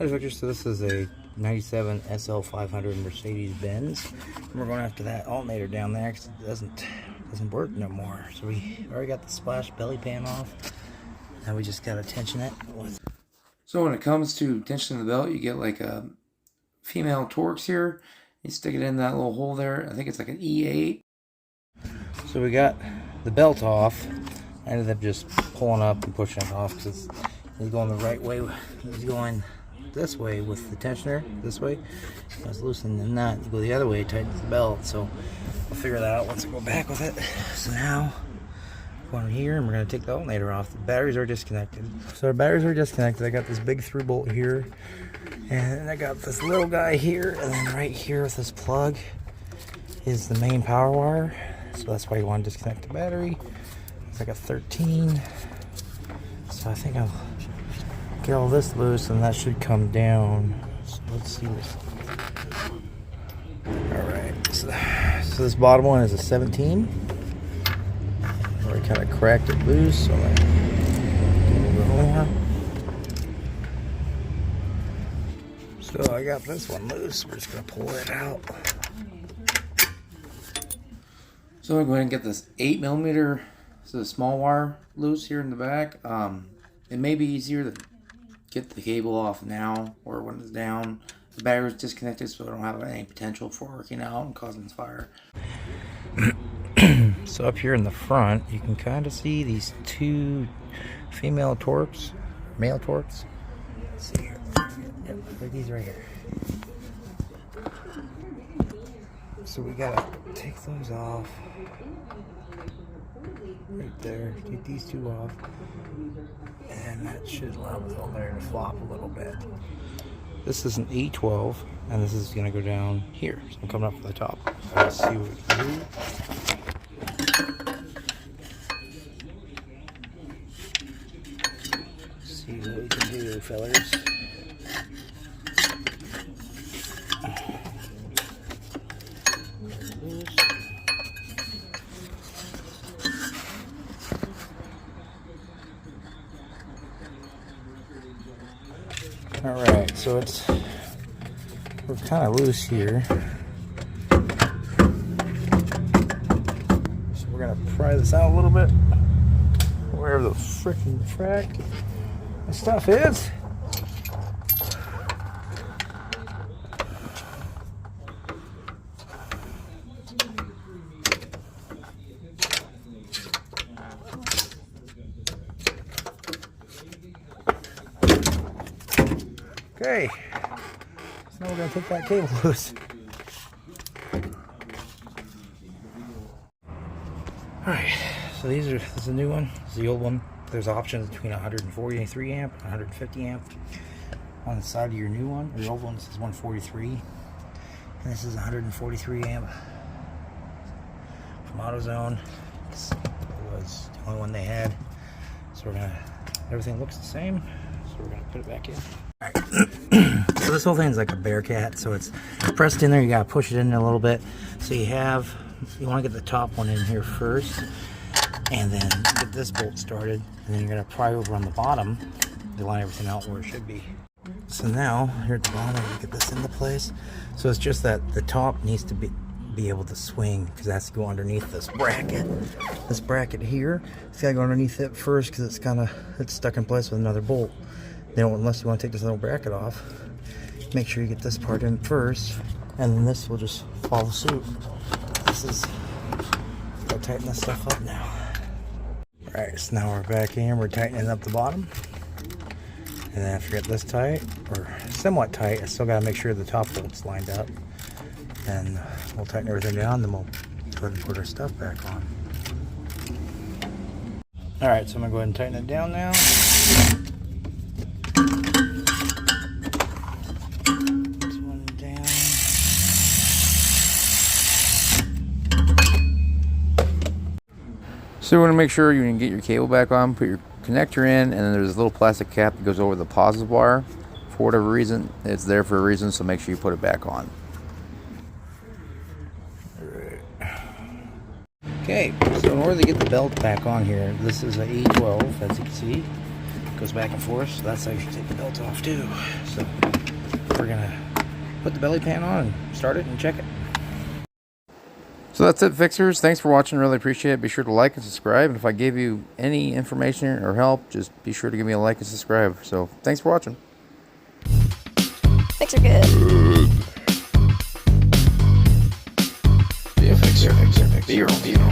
So this is a 97 sl500 Mercedes-Benz. We're going after that alternator down there because it doesn't work no more. So we already got the splash belly pan off. Now we just got to tension it. So when it comes to tensioning the belt, you get like a female Torx here. You stick it in that little hole there. I think it's like an E8. So we got the belt off. I ended up just pulling up and pushing it off because he's going the right way. He's going this way with the tensioner, this way. I was loosening the nut. You go the other way, it tightens the belt. So we'll figure that out once I go back with it. So now, going here, and we're going to take the alternator off. The batteries are disconnected. So our batteries are disconnected. I got this big through bolt here, and I got this little guy here, and then right here with this plug is the main power wire. So that's why you want to disconnect the battery. It's like a 13. So I think I'll get all this loose and that should come down. So let's see what's. Alright, so this bottom one is a 17. I already kind of cracked it loose, so I'm going to do a little bit more. So I got this one loose, we're just going to pull it out. So I'm going to go ahead and get this 8mm, so the small wire loose here in the back. It may be easier to get the cable off now or when it's down. The battery is disconnected, so I don't have any potential for working out and causing fire. So up here in the front, you can kind of see these two female Torx, male Torx. Let's see here. Yep, like these right here. So we gotta take those off. Right there. Take these two off. And that should allow the alternator to flop a little bit. This is an E12, and this is going to go down here. So I'm coming up from the top. Let's see what we can do. See what we can do, fellers. Alright, so we're kind of loose here. So we're going to pry this out a little bit. Wherever the freaking frack stuff is. Okay, so now we're going to take that cable loose. Alright, so this is a new one. This is the old one. There's options between 143 amp and 150 amp. On the side of your new one, or your old one, this is 143. And this is 143 amp from AutoZone. It was the only one they had. So everything looks the same. So we're going to put it back in. Alright, so this whole thing is like a Bearcat, so it's pressed in there. You gotta push it in there a little bit. So you want to get the top one in here first, and then get this bolt started, and then you're gonna pry over on the bottom to line everything out where it should be. So now here at the bottom, we get this into place. So it's just that the top needs to be able to swing, because it has to go underneath this bracket. This bracket here, it's gotta go underneath it first because it's stuck in place with another bolt. Then unless you want to take this little bracket off, make sure you get this part in first, and then this will just follow suit. This is, gotta tighten this stuff up now. Alright, so now we're back in, we're tightening up the bottom. And then after I get this tight, or somewhat tight, I still gotta make sure the top bolt's lined up. And we'll tighten everything down, then we'll go ahead and put our stuff back on. Alright, so I'm gonna go ahead and tighten it down now. So you want to make sure you can get your cable back on, put your connector in, and then there's a little plastic cap that goes over the positive wire. For whatever reason, it's there for a reason, so make sure you put it back on. Okay, so in order to get the belt back on here, this is an E12, as you can see. goes back and forth, so that's how you should take the belt off too. So we're gonna put the belly pan on and start it and check it. So that's it, fixers. Thanks for watching. Really appreciate it. Be sure to like and subscribe. And if I gave you any information or help, just be sure to give me a like and subscribe. So thanks for watching. Fixer good. Be a fixer. Be your own.